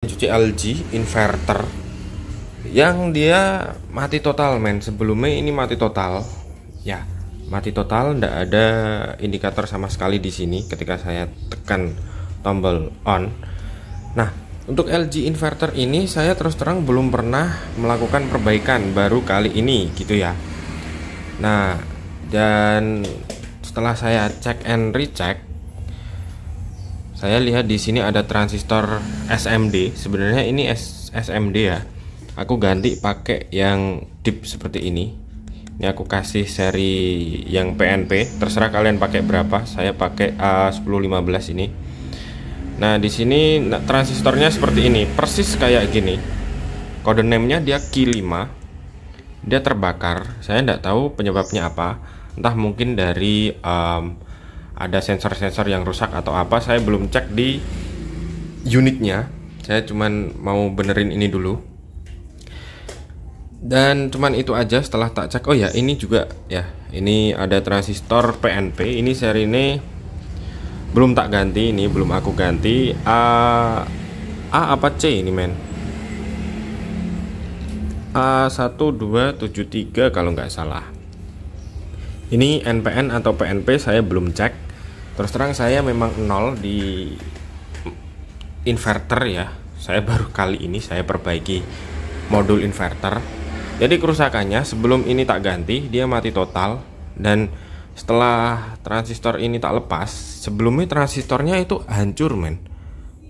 Cuci LG inverter yang dia mati total, men. Sebelumnya ini mati total, ya, mati total, ndak ada indikator sama sekali di sini ketika saya tekan tombol on. Nah, untuk LG inverter ini saya terus terang belum pernah melakukan perbaikan, baru kali ini gitu ya. Nah, dan setelah saya cek and recheck, saya lihat di sini ada transistor SMD. Sebenarnya ini SMD ya. Aku ganti pakai yang deep seperti ini. Ini aku kasih seri yang PNP. Terserah kalian pakai berapa. Saya pakai A1015 ini. Nah, di sini transistornya seperti ini, persis kayak gini. Kode name-nya dia Q5. Dia terbakar. Saya tidak tahu penyebabnya apa. Entah mungkin dari ada sensor-sensor yang rusak atau apa, saya belum cek di unitnya. Saya cuman mau benerin ini dulu. Dan cuman itu aja. Setelah tak cek, oh ya, ini juga ya, ini ada transistor PNP. Ini seri ini belum tak ganti, ini belum aku ganti. A apa C ini, men? A1273 kalau nggak salah. Ini NPN atau PNP saya belum cek. Terus terang saya memang nol di inverter ya. Saya baru kali ini saya perbaiki modul inverter. Jadi kerusakannya sebelum ini tak ganti, dia mati total. Dan setelah transistor ini tak lepas, sebelumnya transistornya itu hancur, men.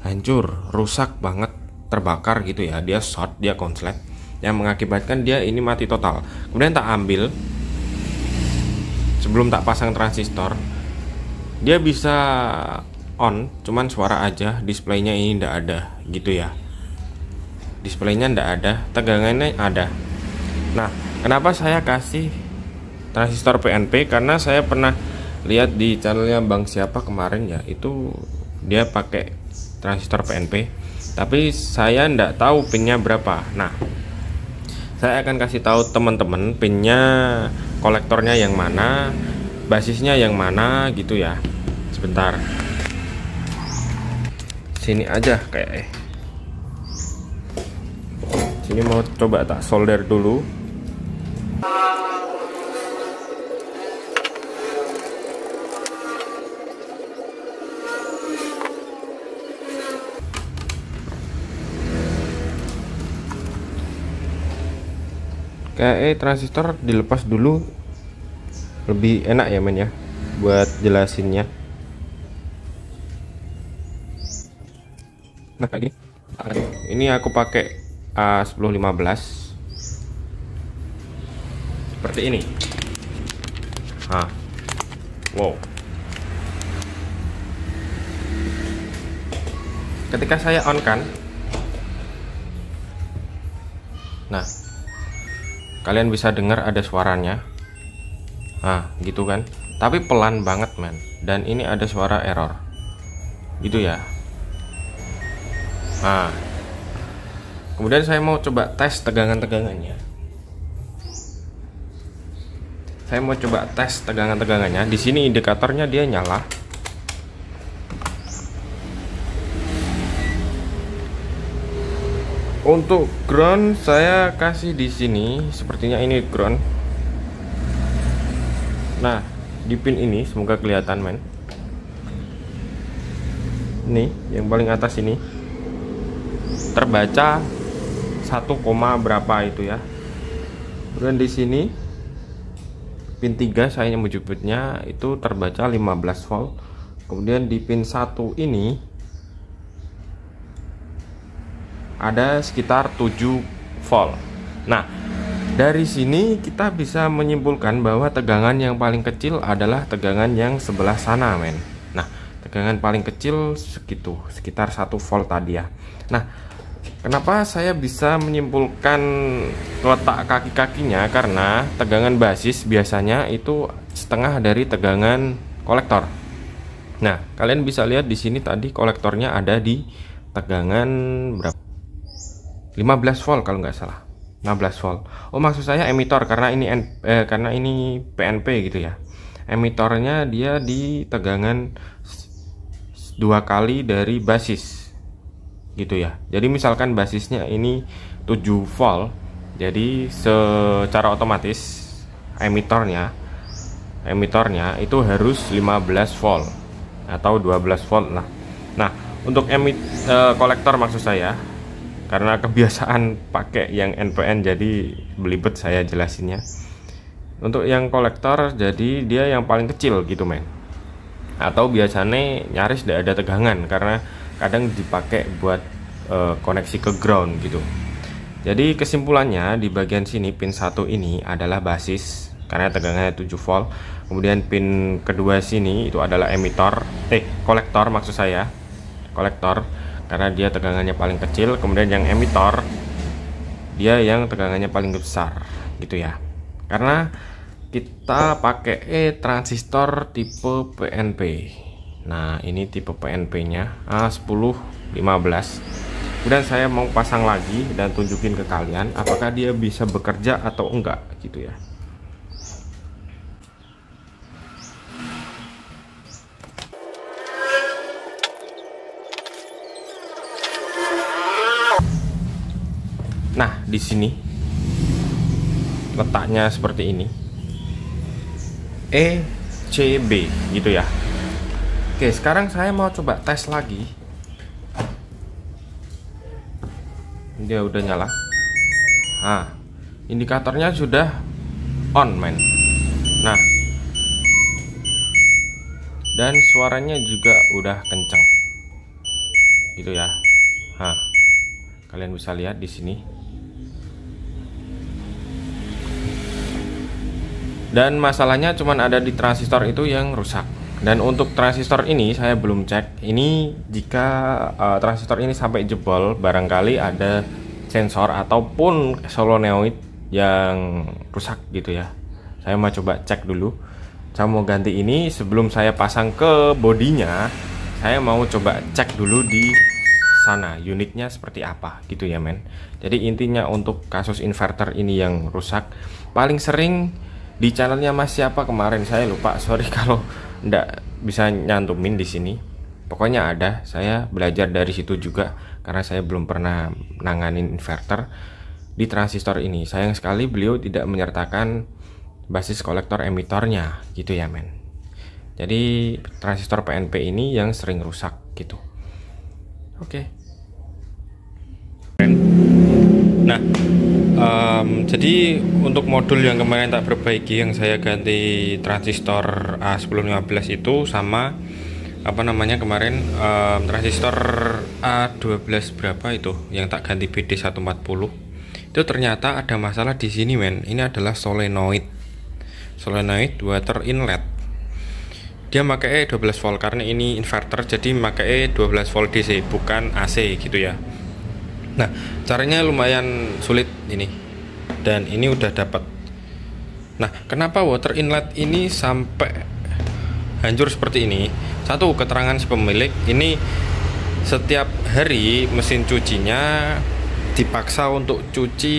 Hancur, rusak banget, terbakar gitu ya. Dia short, dia konslet, yang mengakibatkan dia ini mati total. Kemudian tak ambil, sebelum tak pasang transistor, dia bisa on, cuman suara aja, displaynya ini ndak ada gitu ya. Displaynya ndak ada, tegangannya ada. Nah, kenapa saya kasih transistor PNP? Karena saya pernah lihat di channelnya Bang siapa kemarin ya, itu dia pakai transistor PNP, tapi saya ndak tahu pinnya berapa. Nah, saya akan kasih tahu teman-teman pinnya, kolektornya yang mana, basisnya yang mana gitu ya. Sebentar, sini aja kayak sini mau coba tak solder dulu. Kayak transistor dilepas dulu lebih enak ya, men ya, buat jelasinnya. Nah, kayak gini. Ini aku pakai A1015 seperti ini. Nah, wow. Ketika saya on kan, nah, kalian bisa dengar ada suaranya. Nah, gitu kan. Tapi pelan banget, men. Dan ini ada suara error. Gitu ya. Nah, kemudian saya mau coba tes tegangan-tegangannya. Saya mau coba tes tegangan-tegangannya. Di sini indikatornya dia nyala. Untuk ground saya kasih di sini, sepertinya ini ground. Nah, di pin ini semoga kelihatan, men. Ini yang paling atas ini terbaca 1, berapa itu ya. Kemudian di sini pin 3 saya menyebutnya itu terbaca 15 volt. Kemudian di pin 1 ini ada sekitar 7 volt. Nah, dari sini kita bisa menyimpulkan bahwa tegangan yang paling kecil adalah tegangan yang sebelah sana, men. Nah, tegangan paling kecil segitu, sekitar 1 volt tadi ya. Nah, kenapa saya bisa menyimpulkan letak kaki-kakinya? Karena tegangan basis biasanya itu setengah dari tegangan kolektor. Nah, kalian bisa lihat di sini tadi kolektornya ada di tegangan berapa? 15 volt kalau nggak salah. 16 volt. Oh, maksud saya emitor, karena ini PNP gitu ya. Emitornya dia di tegangan 2 kali dari basis. gitu ya. Jadi misalkan basisnya ini 7 volt, jadi secara otomatis emitornya itu harus 15 volt atau 12 volt lah. Nah, untuk kolektor maksud saya, karena kebiasaan pakai yang NPN jadi belibet saya jelasinnya. Untuk yang kolektor jadi dia yang paling kecil gitu men, atau biasanya nyaris tidak ada tegangan karena kadang dipakai buat koneksi ke ground gitu. Jadi kesimpulannya di bagian sini pin 1 ini adalah basis karena tegangannya 7 volt. Kemudian pin kedua sini itu adalah kolektor maksud saya, kolektor karena dia tegangannya paling kecil. Kemudian yang emitor dia yang tegangannya paling besar gitu ya, karena kita pakai transistor tipe PNP. Nah, ini tipe PNP nya A1015. Kemudian saya mau pasang lagi dan tunjukin ke kalian apakah dia bisa bekerja atau enggak gitu ya. Nah, di sini letaknya seperti ini, ECB gitu ya. Oke, sekarang saya mau coba tes lagi. Dia udah nyala. Nah, indikatornya sudah on men. Nah, dan suaranya juga udah kenceng gitu ya. Nah, kalian bisa lihat di sini. Dan masalahnya cuman ada di transistor itu yang rusak. Dan untuk transistor ini saya belum cek. Ini jika transistor ini sampai jebol, barangkali ada sensor ataupun solenoid yang rusak gitu ya. Saya mau coba cek dulu. Saya mau ganti ini sebelum saya pasang ke bodinya. Saya mau coba cek dulu di sana unitnya seperti apa gitu ya men. Jadi intinya untuk kasus inverter ini yang rusak, paling sering di channelnya Mas siapa kemarin saya lupa, sorry kalau ndak bisa nyantumin di sini. Pokoknya ada, saya belajar dari situ juga karena saya belum pernah nanganin inverter di transistor ini. Sayang sekali beliau tidak menyertakan basis kolektor emitornya gitu ya men. Jadi transistor PNP ini yang sering rusak gitu. Oke. Nah, jadi untuk modul yang kemarin tak perbaiki, yang saya ganti transistor A1015 itu sama apa namanya kemarin transistor A12 berapa itu yang tak ganti BD140 itu ternyata ada masalah di sini men. Ini adalah solenoid water inlet. Dia pakai 12 volt karena ini inverter, jadi pakai 12 volt DC bukan AC gitu ya. Nah, caranya lumayan sulit ini. Dan ini udah dapat. Nah, kenapa water inlet ini sampai hancur seperti ini? Satu, keterangan si pemilik ini setiap hari mesin cucinya dipaksa untuk cuci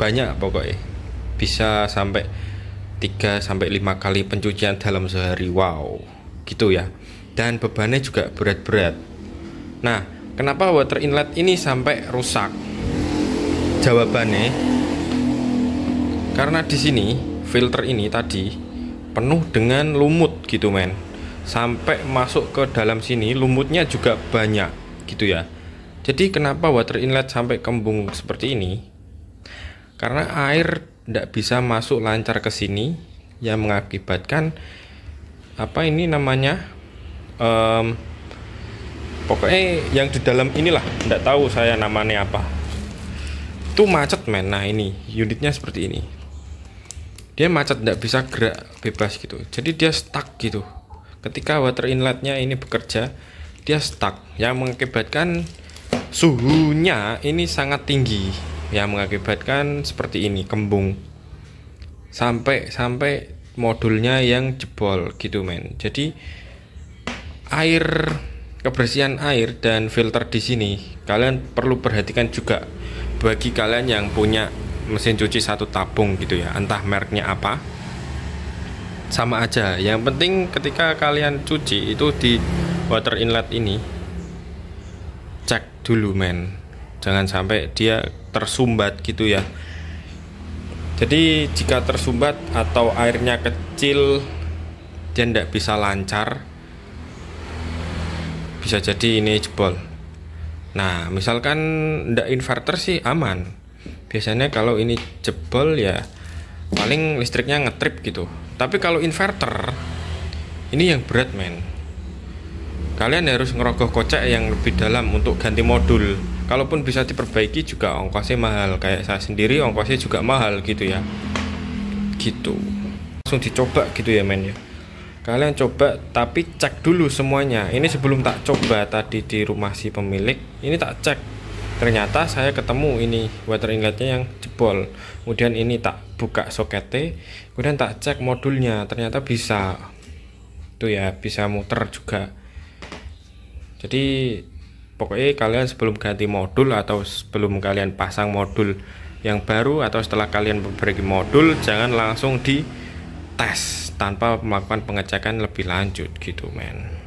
banyak pokoknya. Bisa sampai 3 sampai 5 kali pencucian dalam sehari. Wow, gitu ya. Dan bebannya juga berat-berat. Nah, kenapa water inlet ini sampai rusak? Jawabannya karena di sini filter ini tadi penuh dengan lumut gitu men. Sampai masuk ke dalam sini lumutnya juga banyak gitu ya. Jadi kenapa water inlet sampai kembung seperti ini? Karena air tidak bisa masuk lancar ke sini yang mengakibatkan apa ini namanya pokoknya yang di dalam inilah, tidak tahu saya namanya apa, itu macet men. Nah, ini unitnya seperti ini, dia macet, tidak bisa gerak bebas gitu, jadi dia stuck gitu. Ketika water inletnya ini bekerja, dia stuck, yang mengakibatkan suhunya ini sangat tinggi, yang mengakibatkan seperti ini, kembung sampai modulnya yang jebol gitu men. Jadi kebersihan air dan filter di sini kalian perlu perhatikan juga. Bagi kalian yang punya mesin cuci satu tabung gitu ya, entah mereknya apa, sama aja. Yang penting ketika kalian cuci itu di water inlet ini cek dulu men, jangan sampai dia tersumbat gitu ya. Jadi jika tersumbat atau airnya kecil, dia tidak bisa lancar, bisa jadi ini jebol. Nah misalkan ndak inverter sih aman, biasanya kalau ini jebol ya paling listriknya ngetrip gitu. Tapi kalau inverter ini yang berat men, kalian harus ngerogoh kocek yang lebih dalam untuk ganti modul. Kalaupun bisa diperbaiki juga ongkosnya mahal, kayak saya sendiri ongkosnya juga mahal gitu ya. Gitu langsung dicoba gitu ya men ya, kalian coba tapi cek dulu semuanya. Ini sebelum tak coba tadi di rumah si pemilik, ini tak cek, ternyata saya ketemu ini water inletnya yang jebol. Kemudian ini tak buka soketnya, kemudian tak cek modulnya, ternyata bisa tuh ya, bisa muter juga. Jadi pokoknya kalian sebelum ganti modul atau sebelum kalian pasang modul yang baru atau setelah kalian memperbaiki modul, jangan langsung di tes tanpa melakukan pengecekan lebih lanjut gitu men.